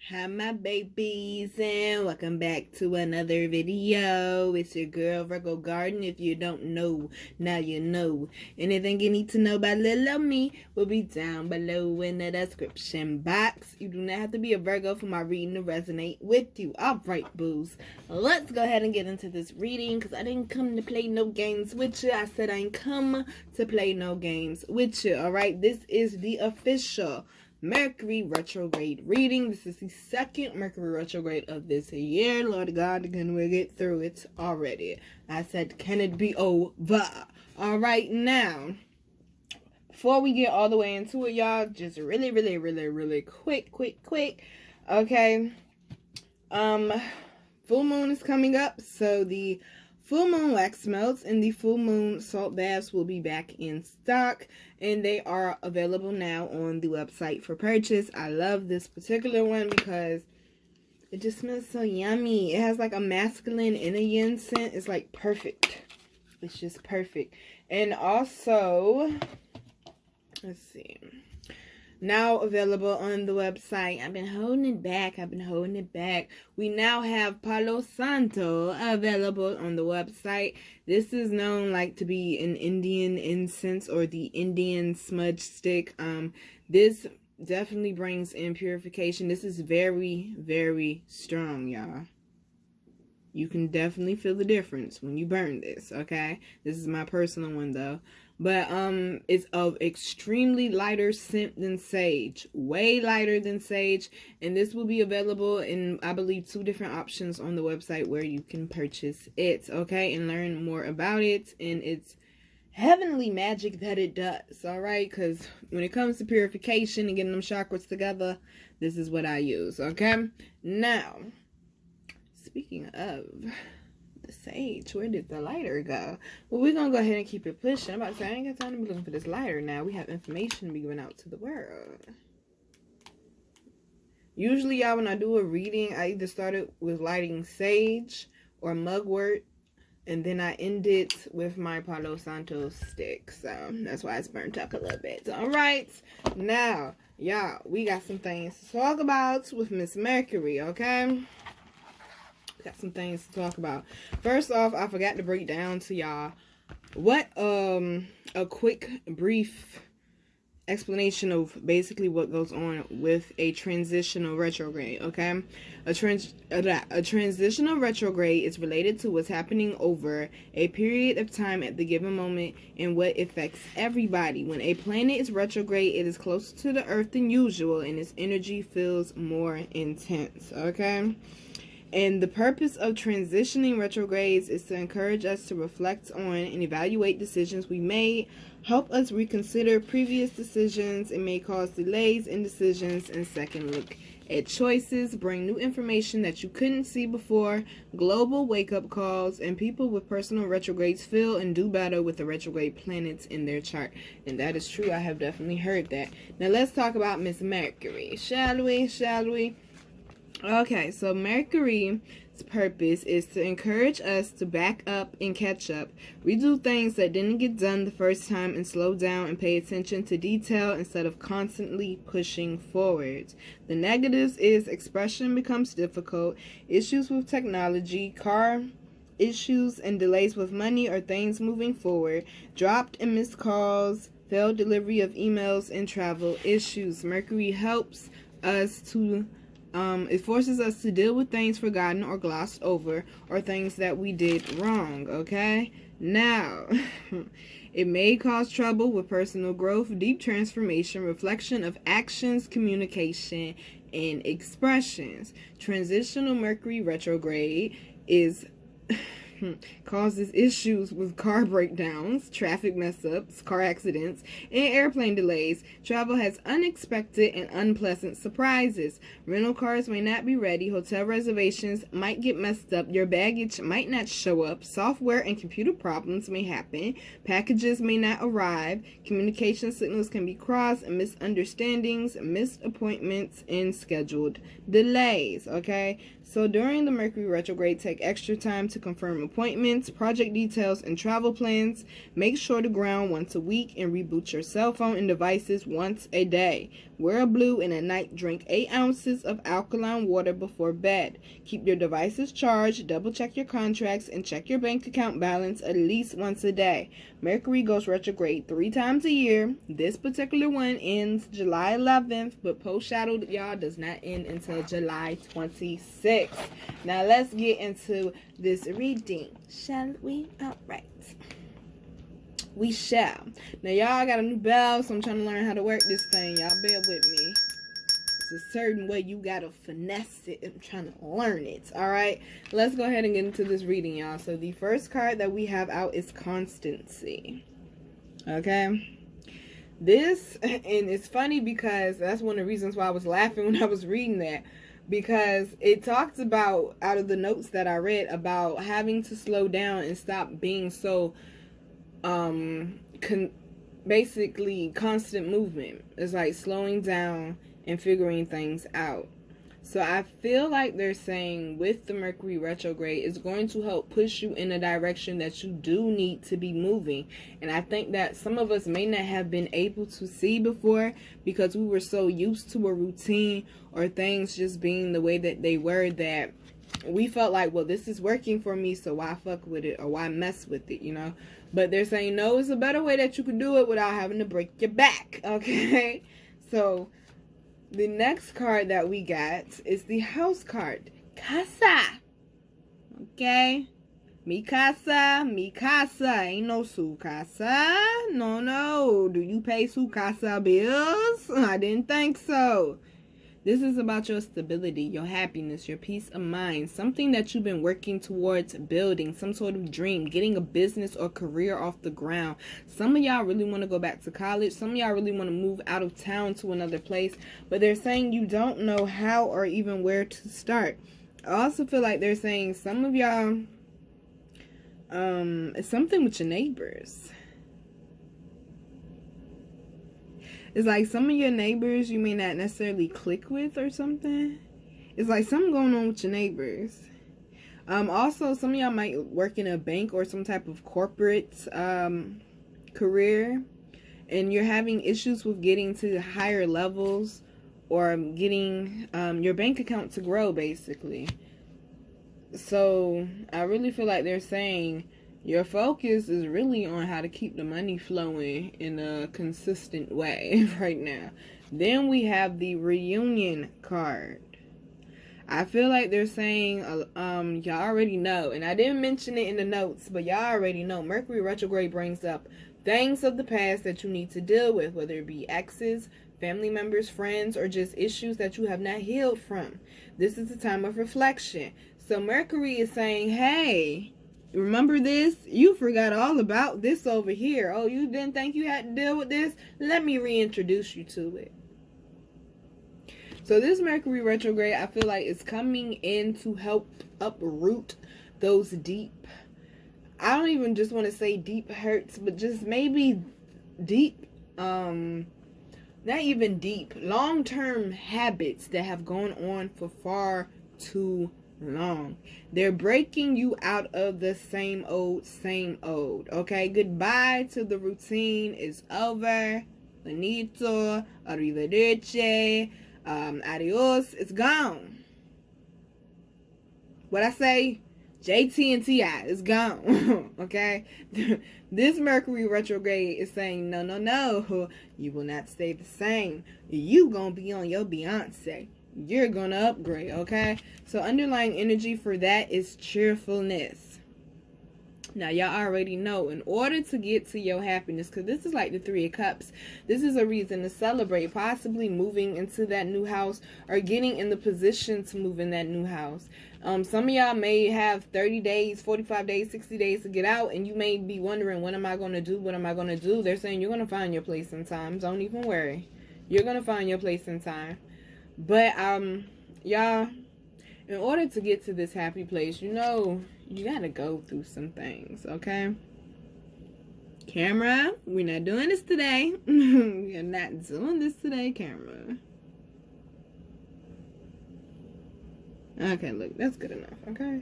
Hi my babies, and welcome back to another video. It's your girl Virgo Garden. If you don't know, now you know. Anything you need to know about little me will be down below in the description box. You do not have to be a Virgo for my reading to resonate with you. Alright, boos, let's go ahead and get into this reading, because I didn't come to play no games with you. I said I ain't come to play no games with you. Alright, this is the official Mercury retrograde reading. This is the second Mercury retrograde of this year. Lord God, can we get through it already? I said, can it be over? All right, now, before we get all the way into it, y'all, just really quick. Okay, full moon is coming up, so the full moon wax melts and the full moon salt baths will be back in stock, and they are available now on the website for purchase. I love this particular one because it just smells so yummy. It has like a masculine and a yin scent. It's like perfect. It's just perfect. And also, let's see, now available on the website. I've been holding it back. We now have Palo Santo available on the website. This is known like to be an Indian incense or the Indian smudge stick. This definitely brings in purification. This is very strong, y'all. You can definitely feel the difference when you burn this, okay? This is my personal one though. But it's of extremely lighter scent than sage, way lighter than sage, and this will be available in, I believe, 2 different options on the website where you can purchase it, okay, and learn more about it and its heavenly magic that it does. All right, because when it comes to purification and getting them chakras together, this is what I use. Okay, now speaking of the sage, where did the lighter go? Well, we're gonna go ahead and keep it pushing. I'm about to say, I ain't got time to be looking for this lighter now. We have information to be giving out to the world. Usually, y'all, when I do a reading, I either started with lighting sage or mugwort, and then I end it with my Palo Santo stick. So that's why it's burnt up a little bit. All right, now, y'all, we got some things to talk about with Miss Mercury, okay? Got some things to talk about. First off, I forgot to break down to y'all what a quick brief explanation of basically what goes on with a transitional retrograde. Okay, a transitional retrograde is related to what's happening over a period of time at the given moment and what affects everybody. When a planet is retrograde, it is closer to the earth than usual and its energy feels more intense. Okay, and the purpose of transitioning retrogrades is to encourage us to reflect on and evaluate decisions we made, help us reconsider previous decisions, and may cause delays in decisions and second look at choices, bring new information that you couldn't see before, global wake-up calls, and people with personal retrogrades feel and do better with the retrograde planets in their chart. And that is true. I have definitely heard that. Now let's talk about Miss Mercury, shall we? Okay, so Mercury's purpose is to encourage us to back up and catch up. We do things that didn't get done the first time and slow down and pay attention to detail instead of constantly pushing forward. The negatives is expression becomes difficult, issues with technology, car issues and delays with money or things moving forward, dropped and missed calls, failed delivery of emails, and travel issues. Mercury helps us to it forces us to deal with things forgotten or glossed over or things that we did wrong, okay? Now, it may cause trouble with personal growth, deep transformation, reflection of actions, communication, and expressions. Transitional Mercury retrograde is causes issues with car breakdowns, traffic mess-ups, car accidents, and airplane delays. Travel has unexpected and unpleasant surprises. Rental cars may not be ready. Hotel reservations might get messed up. Your baggage might not show up. Software and computer problems may happen. Packages may not arrive. Communication signals can be crossed, and misunderstandings, missed appointments, and scheduled delays. Okay, so during the Mercury retrograde, take extra time to confirm appointments, project details, and travel plans. Make sure to ground once a week and reboot your cell phone and devices once a day. Wear a blue, and at night drink 8 ounces of alkaline water before bed. Keep your devices charged, double check your contracts, and check your bank account balance at least once a day. Mercury goes retrograde 3 times a year. This particular one ends July 11th, but post-shadowed, y'all, does not end until July 26th. Now let's get into this reading, shall we? All right. We shall. Now, y'all, got a new bell, so I'm trying to learn how to work this thing. Y'all bear with me. It's a certain way you gotta finesse it. I'm trying to learn it. All right, let's go ahead and get into this reading, y'all. So the first card that we have out is Constancy. Okay. This, and it's funny because that's one of the reasons why I was laughing when I was reading that. Because it talks about, out of the notes that I read, about having to slow down and stop being so basically constant movement. It's like slowing down and figuring things out. So I feel like they're saying with the Mercury retrograde, it's going to help push you in a direction that you do need to be moving. And I think that some of us may not have been able to see before because we were so used to a routine or things just being the way that they were, that we felt like, well, this is working for me, so why fuck with it or why mess with it, you know? But they're saying, no, it's a better way that you can do it without having to break your back, okay? So the next card that we got is the house card, Casa, okay? Mi casa, ain't no su casa, no. Do you pay su casa bills? I didn't think so. This is about your stability, your happiness, your peace of mind, something that you've been working towards building, some sort of dream, getting a business or career off the ground. Some of y'all really want to go back to college. Some of y'all really want to move out of town to another place, but they're saying you don't know how or even where to start. I also feel like they're saying some of y'all, it's something with your neighbors. It's like some of your neighbors you may not necessarily click with or something. It's like something going on with your neighbors. Also, some of y'all might work in a bank or some type of corporate career, and you're having issues with getting to higher levels or getting your bank account to grow, basically. So I really feel like they're saying your focus is really on how to keep the money flowing in a consistent way right now. Then we have the reunion card. I feel like they're saying, y'all already know, and I didn't mention it in the notes, but y'all already know, Mercury retrograde brings up things of the past that you need to deal with, whether it be exes, family members, friends, or just issues that you have not healed from. This is a time of reflection. So Mercury is saying, hey, remember this? You forgot all about this over here. Oh, you didn't think you had to deal with this? Let me reintroduce you to it. So this Mercury retrograde, I feel like, is coming in to help uproot those deep, I don't even just want to say deep hurts, but just maybe deep, not even deep, long-term habits that have gone on for far too long. They're breaking you out of the same old, okay? Goodbye to the routine is over. Finito, arrivederci, adios, it's gone. What I say? JT and T.I. is gone, okay? This Mercury retrograde is saying, no, you will not stay the same. You gonna be on your Beyonce. You're gonna upgrade, okay? So underlying energy for that is cheerfulness. Now, y'all already know, in order to get to your happiness, because this is like the 3 of Cups, this is a reason to celebrate, possibly moving into that new house or getting in the position to move in that new house. Some of y'all may have 30 days, 45 days, 60 days to get out, and you may be wondering, what am I going to do? What am I going to do? They're saying you're going to find your place in time. Don't even worry. You're going to find your place in time. But, y'all, in order to get to this happy place, you know, you got to go through some things, okay? Camera, we're not doing this today. We're not doing this today, camera. Okay, look, that's good enough, okay?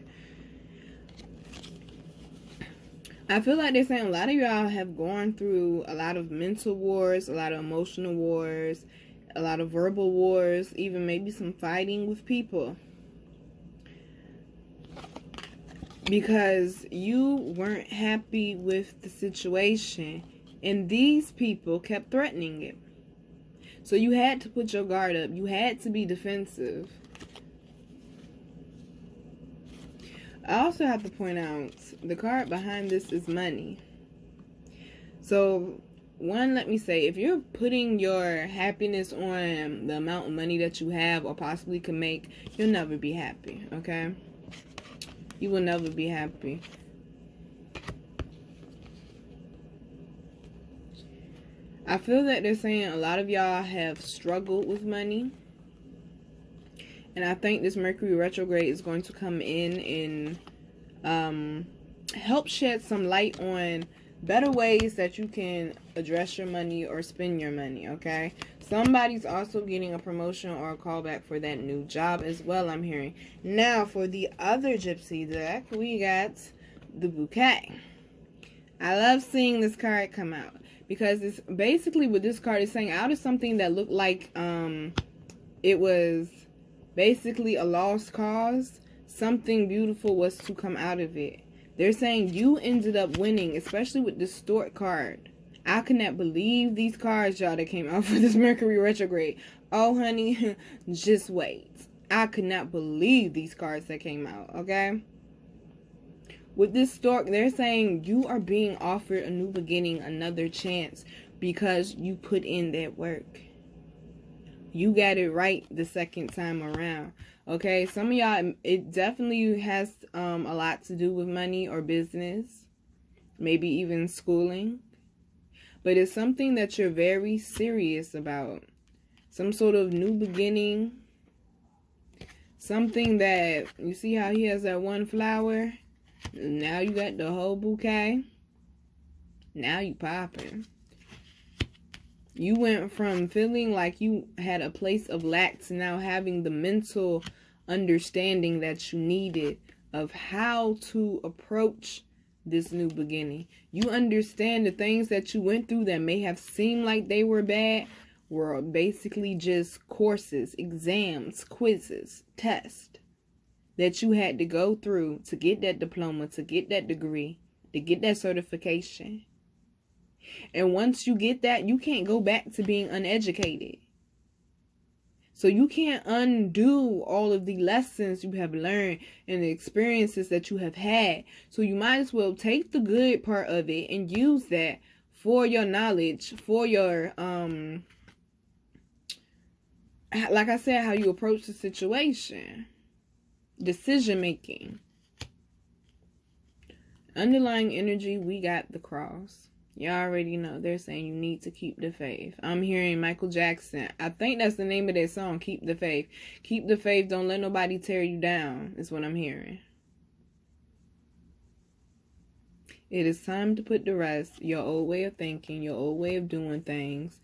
I feel like they're saying a lot of y'all have gone through a lot of mental wars, a lot of emotional wars, a lot of verbal wars, even maybe some fighting with people. Because you weren't happy with the situation, and these people kept threatening it. So you had to put your guard up. You had to be defensive. I also have to point out, the card behind this is money. So, one, let me say, if you're putting your happiness on the amount of money that you have or possibly can make, you'll never be happy, okay? You will never be happy. I feel that they're saying a lot of y'all have struggled with money. And I think this Mercury retrograde is going to come in and help shed some light on better ways that you can address your money or spend your money, okay? Somebody's also getting a promotion or a callback for that new job as well, I'm hearing. Now, for the other Gypsy deck, we got the Bouquet. I love seeing this card come out because it's basically what this card is saying. Out of something that looked like it was basically a lost cause, something beautiful was to come out of it. They're saying you ended up winning, especially with the Stork card. I cannot believe these cards, y'all, that came out for this Mercury retrograde. Oh, honey, just wait. I could not believe these cards that came out, okay? With this Stork, they're saying you are being offered a new beginning, another chance, because you put in that work. You got it right the second time around. Okay, some of y'all, it definitely has a lot to do with money or business, maybe even schooling. But it's something that you're very serious about. Some sort of new beginning. Something that, you see how he has that one flower? Now you got the whole bouquet. Now you popping. You went from feeling like you had a place of lack to now having the mental understanding that you needed of how to approach this new beginning. You understand the things that you went through that may have seemed like they were bad were basically just courses, exams, quizzes, tests that you had to go through to get that diploma, to get that degree, to get that certification. And once you get that, you can't go back to being uneducated. So you can't undo all of the lessons you have learned and the experiences that you have had. So you might as well take the good part of it and use that for your knowledge, for your, like I said, how you approach the situation. Decision making. Underlying energy, we got the Cross. You already know. They're saying you need to keep the faith. I'm hearing Michael Jackson. I think that's the name of that song, Keep the Faith. Keep the faith. Don't let nobody tear you down, is what I'm hearing. It is time to put to rest your old way of thinking, your old way of doing things.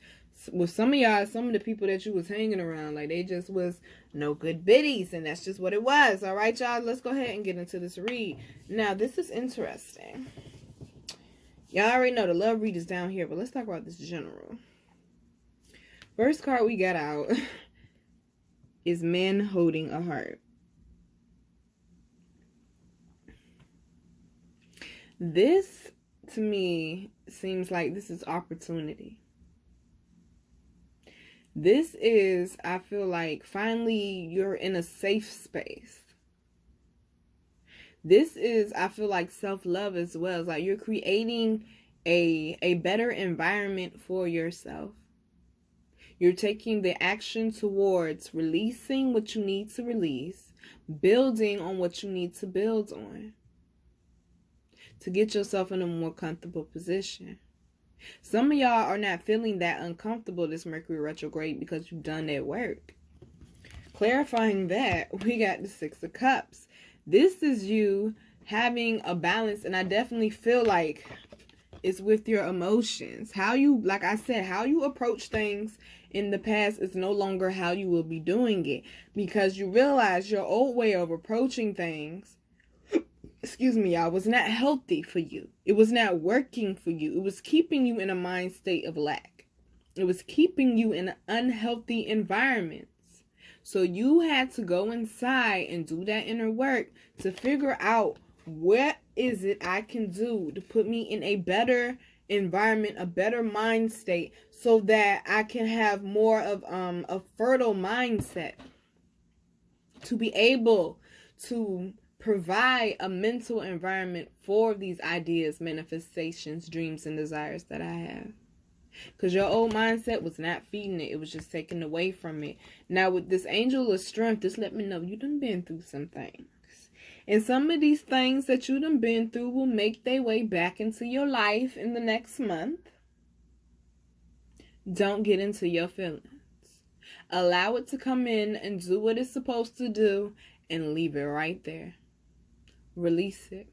With some of y'all, some of the people that you was hanging around, like they just was no good biddies, and that's just what it was. All right, y'all, let's go ahead and get into this read. Now, this is interesting. Y'all already know the love read is down here, but let's talk about this general. First card we got out is Men Holding a Heart. This, to me, seems like this is opportunity. This is, I feel like, finally you're in a safe space. This is, I feel like, self-love as well. It's like you're creating a better environment for yourself. You're taking the action towards releasing what you need to release, building on what you need to build on, to get yourself in a more comfortable position. Some of y'all are not feeling that uncomfortable this Mercury retrograde because you've done that work. Clarifying that, we got the Six of Cups. This is you having a balance, and I definitely feel like it's with your emotions. How you, like I said, how you approach things in the past is no longer how you will be doing it, because you realize your old way of approaching things excuse me, y'all, was not healthy for you. It was not working for you. It was keeping you in a mind state of lack. It was keeping you in unhealthy environments. So you had to go inside and do that inner work to figure out what is it I can do to put me in a better environment, a better mind state, so that I can have more of a fertile mindset to be able to provide a mental environment for these ideas, manifestations, dreams, and desires that I have. Because your old mindset was not feeding it. It was just taken away from it. Now with this angel of strength, just let me know you done been through some things. And some of these things that you done been through will make their way back into your life in the next month. Don't get into your feelings. Allow it to come in and do what it's supposed to do and leave it right there. Release it.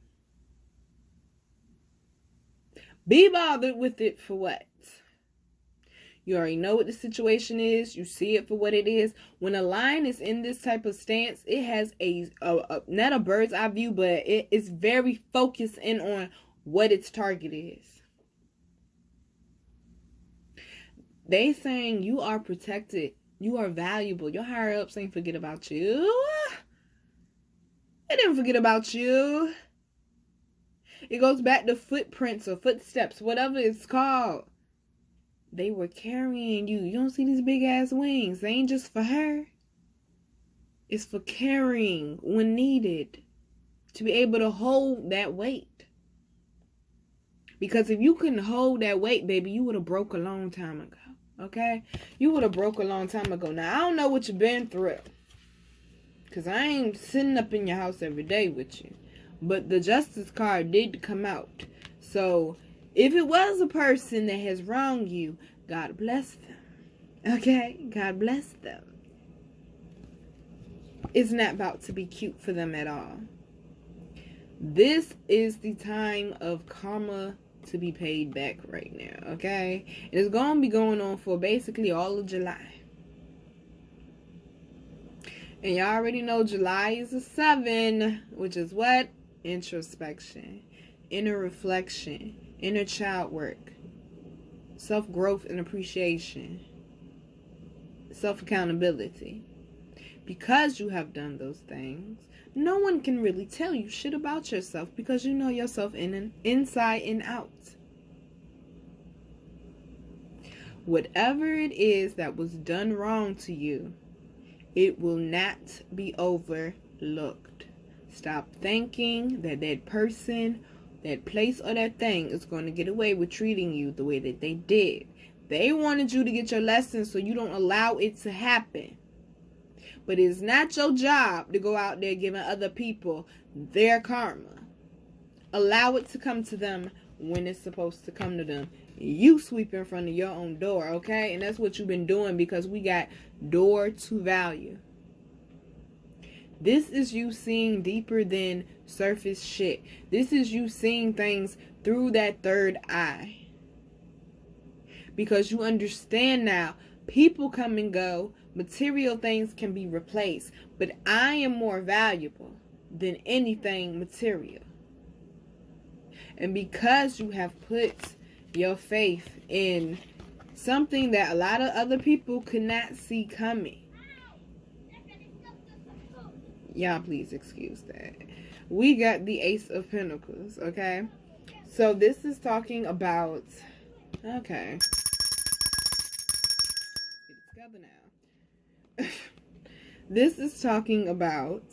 Be bothered with it for what? You already know what the situation is. You see it for what it is. When a lion is in this type of stance, it has a not a bird's eye view, but it is very focused in on what its target is. They saying you are protected. You are valuable. Your higher ups ain't forget about you. They didn't forget about you. It goes back to footprints or footsteps, whatever it's called. They were carrying you. You don't see these big ass wings. They ain't just for her. It's for carrying when needed. To be able to hold that weight. Because if you couldn't hold that weight, baby, you would have broke a long time ago. Okay? You would have broke a long time ago. Now, I don't know what you've been through. Because I ain't sitting up in your house every day with you. But the justice card did come out. So, if it was a person that has wronged you, God bless them. Okay? God bless them. It's not about to be cute for them at all. This is the time of karma to be paid back right now. Okay? It's going to be going on for basically all of July. And y'all already know July is a 7, which is what? Introspection, inner reflection, inner child work, self-growth and appreciation, self-accountability. Because you have done those things, no one can really tell you shit about yourself because you know yourself inside and out. Whatever it is that was done wrong to you, it will not be overlooked. Stop thinking that that person, that place, or that thing is going to get away with treating you the way that they did. They wanted you to get your lesson so you don't allow it to happen. But it's not your job to go out there giving other people their karma. Allow it to come to them when it's supposed to come to them. You sweep in front of your own door, okay? And that's what you've been doing because we got door to value. This is you seeing deeper than surface shit. This is you seeing things through that third eye. Because you understand now, people come and go, material things can be replaced, but I am more valuable than anything material. And because you have put your faith in something that a lot of other people could not see coming. Y'all please excuse that. We got the Ace of Pentacles, okay? So this is talking about, okay. Get it together now. This is talking about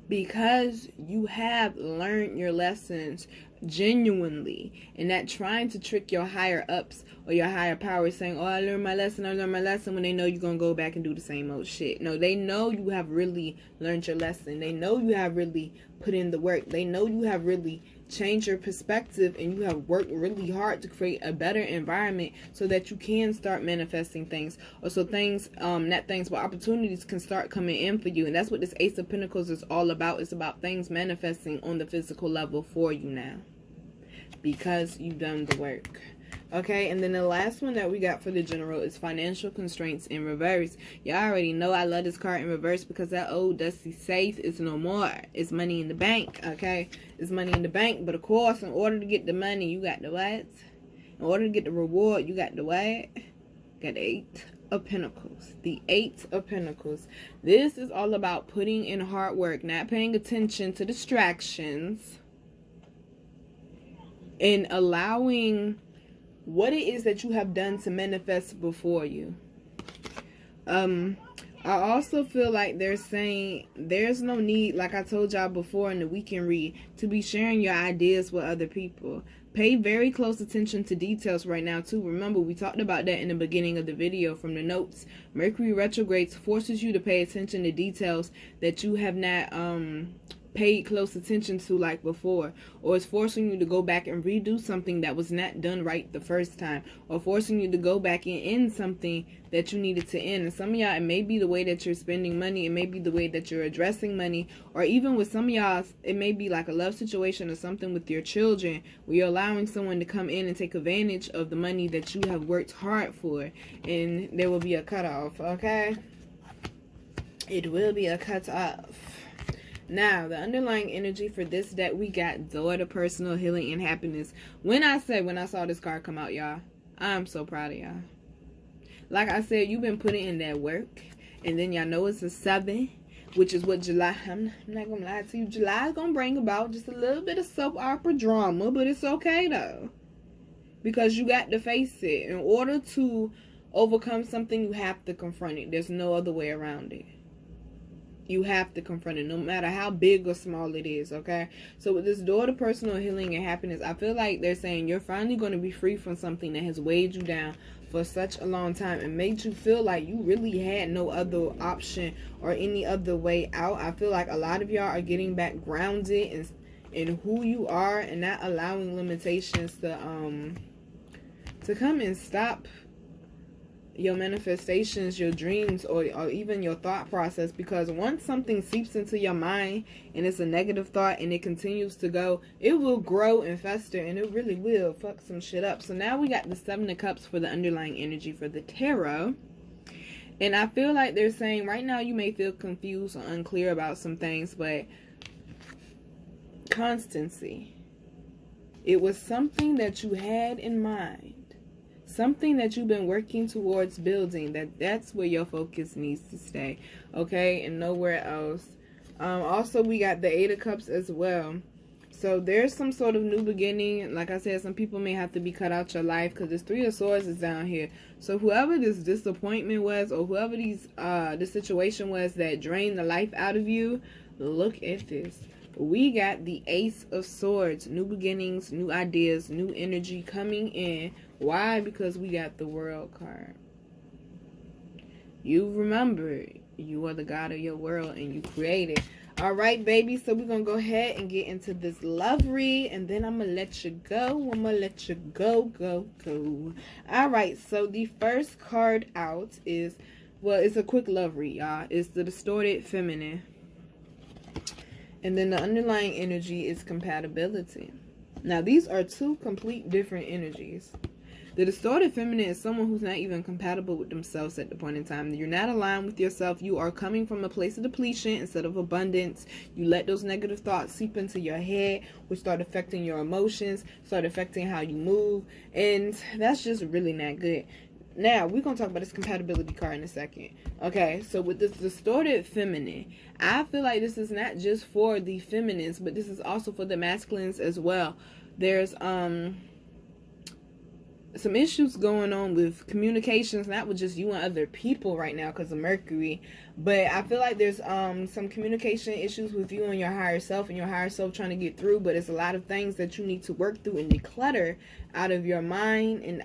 because you have learned your lessons genuinely and not trying to trick your higher ups or your higher powers saying, oh, I learned my lesson, when they know you're going to go back and do the same old shit. No, they know you have really learned your lesson. They know you have really put in the work. They know you have really changed your perspective and you have worked really hard to create a better environment so that you can start manifesting things, or so things, not things, but opportunities can start coming in for you. And that's what this Ace of Pentacles is all about. It's about things manifesting on the physical level for you now because you've done the work. Okay, and then the last one that we got for the general is financial constraints in reverse. Y'all already know I love this card in reverse because that old dusty safe is no more. It's money in the bank, okay? It's money in the bank, but of course, in order to get the money, you got the what? In order to get the reward, you got the what? Got the 8 of Pentacles. The 8 of Pentacles. This is all about putting in hard work, not paying attention to distractions, and allowing what it is that you have done to manifest before you. I also feel like they're saying there's no need, like I told y'all before in the weekend read, to be sharing your ideas with other people. Pay very close attention to details right now too. Remember, we talked about that in the beginning of the video from the notes. Mercury retrograde forces you to pay attention to details that you have not paid close attention to like before, or it's forcing you to go back and redo something that was not done right the first time, or forcing you to go back and end something that you needed to end. And some of y'all, it may be the way that you're spending money, it may be the way that you're addressing money, or even with some of y'all, it may be like a love situation or something with your children where you're allowing someone to come in and take advantage of the money that you have worked hard for, and there will be a cutoff. Okay, it will be a cutoff. Now, the underlying energy for this deck, we got daughter, personal healing, and happiness. When I saw this card come out, y'all, I'm so proud of y'all. Like I said, you've been putting in that work. And then y'all know it's a 7, which is what July, I'm not going to lie to you, July is going to bring about just a little bit of soap opera drama. But it's okay, though. Because you got to face it. In order to overcome something, you have to confront it. There's no other way around it. You have to confront it, no matter how big or small it is, okay? So with this daughter, personal healing, and happiness, I feel like they're saying you're finally going to be free from something that has weighed you down for such a long time and made you feel like you really had no other option or any other way out. I feel like a lot of y'all are getting back grounded in who you are and not allowing limitations to come and stop your manifestations, your dreams, or even your thought process. Because once something seeps into your mind and it's a negative thought and it continues to go, it will grow and fester, and it really will fuck some shit up. So now we got the 7 of Cups for the underlying energy for the tarot. And I feel like they're saying right now you may feel confused or unclear about some things, but constancy. It was something that you had in mind. Something that you've been working towards building, that's where your focus needs to stay, okay, and nowhere else. Also, we got the 8 of Cups as well. So there's some sort of new beginning. Like I said, some people may have to be cut out your life because this 3 of Swords is down here. So whoever this disappointment was, or whoever this situation was that drained the life out of you, look at this. We got the Ace of Swords. New beginnings, new ideas, new energy coming in. Why? Because we got the World card. You remember, you are the god of your world and you create it. All right, baby. So we're going to go ahead and get into this love read. And then I'm going to let you go. I'm going to let you go. All right. So the first card out is, well, it's a quick love read, y'all. It's the distorted feminine. And then the underlying energy is compatibility. Now, these are 2 complete different energies. The distorted feminine is someone who's not even compatible with themselves at the point in time. You're not aligned with yourself. You are coming from a place of depletion instead of abundance. You let those negative thoughts seep into your head, which start affecting your emotions, start affecting how you move. And that's just really not good. Now, we're going to talk about this compatibility card in a second. Okay, so with this distorted feminine, I feel like this is not just for the feminines, but this is also for the masculines as well. There's some issues going on with communications, not with just you and other people right now because of Mercury, but I feel like there's some communication issues with you and your higher self, and your higher self trying to get through. But it's a lot of things that you need to work through and declutter out of your mind and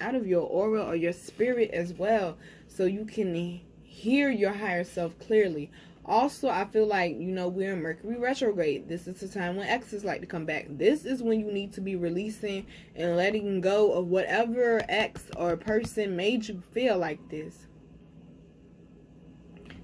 out of your aura or your spirit as well, so you can hear your higher self clearly. Also, I feel like, you know, we're in Mercury retrograde. This is the time when exes like to come back. This is when you need to be releasing and letting go of whatever ex or person made you feel like this.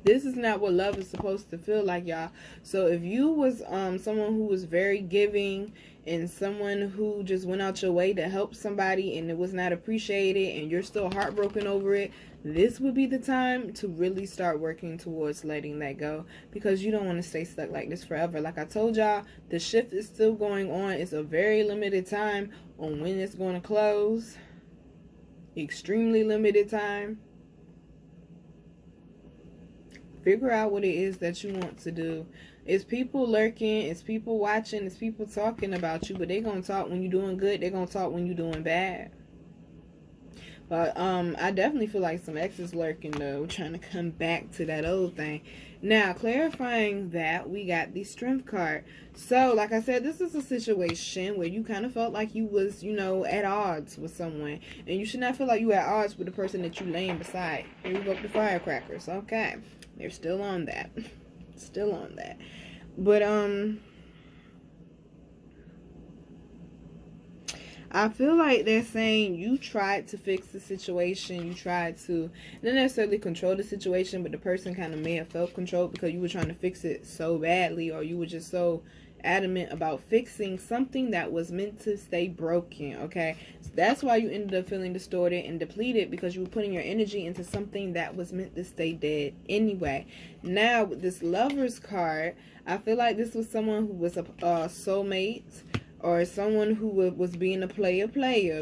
This is not what love is supposed to feel like, y'all. So if you was someone who was very giving and someone who just went out your way to help somebody and it was not appreciated and you're still heartbroken over it, this would be the time to really start working towards letting that go, because you don't want to stay stuck like this forever. Like I told y'all, the shift is still going on. It's a very limited time on when it's going to close. Extremely limited time. Figure out what it is that you want to do. It's people lurking, it's people watching, it's people talking about you, but they're going to talk when you're doing good, they're going to talk when you're doing bad. But I definitely feel like some exes lurking though, trying to come back to that old thing. Now, clarifying that, we got the Strength card. So, like I said, this is a situation where you kind of felt like you was, you know, at odds with someone. And you should not feel like you at odds with the person that you laying beside. Here we go with the firecrackers. Okay. They're still on that. Still on that. But, I feel like they're saying you tried to fix the situation. You tried to not necessarily control the situation, but the person kind of may have felt controlled because you were trying to fix it so badly, or you were just so adamant about fixing something that was meant to stay broken. Okay, so that's why you ended up feeling distorted and depleted, because you were putting your energy into something that was meant to stay dead anyway. Now with this Lovers card, I feel like this was someone who was a soulmate, or someone who was being a player,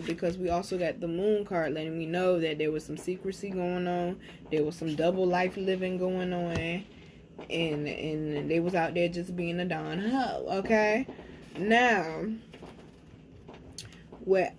because we also got the Moon card letting me know that there was some secrecy going on, there was some double life living going on, and they was out there just being a Don Ho. Okay, now what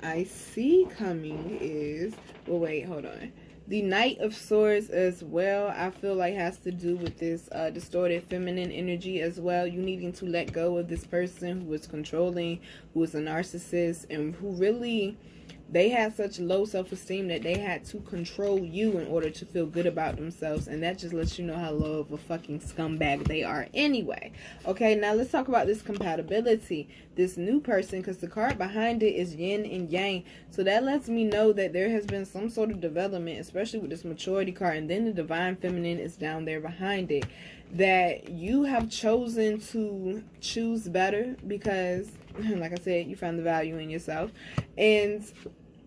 I see coming is, well, wait, hold on. The Knight of Swords as well, I feel like has to do with this distorted feminine energy as well. You needing to let go of this person who was controlling, who was a narcissist, and who really, they had such low self-esteem that they had to control you in order to feel good about themselves. And that just lets you know how low of a fucking scumbag they are anyway. Okay, now let's talk about this compatibility. This new person, because the card behind it is yin and yang. So that lets me know that there has been some sort of development, especially with this maturity card. And then the divine feminine is down there behind it. That you have chosen to choose better because, like I said, you found the value in yourself. And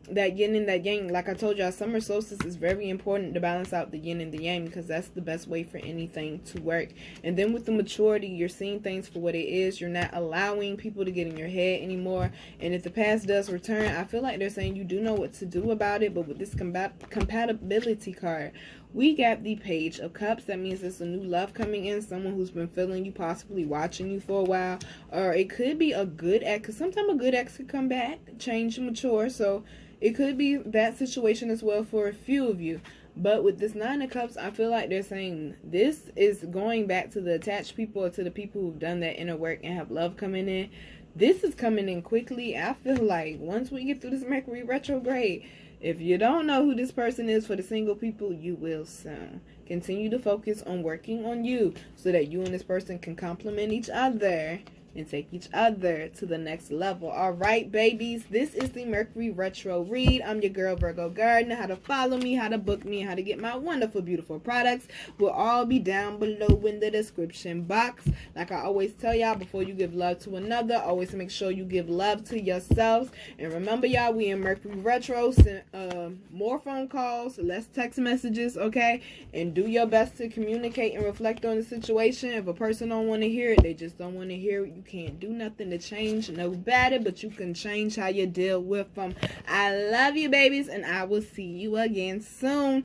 that yin and that yang, like I told y'all, summer solstice is very important to balance out the yin and the yang, because that's the best way for anything to work. And then with the maturity, you're seeing things for what it is. You're not allowing people to get in your head anymore. And if the past does return, I feel like they're saying you do know what to do about it. But with this compatibility card, we got the Page of Cups. That means there's a new love coming in. Someone who's been feeling you, possibly watching you for a while. Or it could be a good ex, because sometimes a good ex could come back, change, and mature. So it could be that situation as well for a few of you. But with this Nine of Cups, I feel like they're saying this is going back to the attached people, or to the people who've done that inner work and have love coming in. This is coming in quickly. I feel like once we get through this Mercury retrograde, if you don't know who this person is for the single people, you will soon. Continue to focus on working on you so that you and this person can complement each other and take each other to the next level. All right, babies, this is the Mercury Retro read. I'm your girl, Virgo Garden. How to follow me, how to book me, and how to get my wonderful, beautiful products will all be down below in the description box. Like I always tell y'all, before you give love to another, always make sure you give love to yourselves. And remember, y'all, we in Mercury Retro. Send more phone calls, less text messages, okay? And do your best to communicate and reflect on the situation. If a person don't want to hear it, they just don't want to hear it. You can't do nothing to change no better, but you can change how you deal with them. I love you, babies, and I will see you again soon.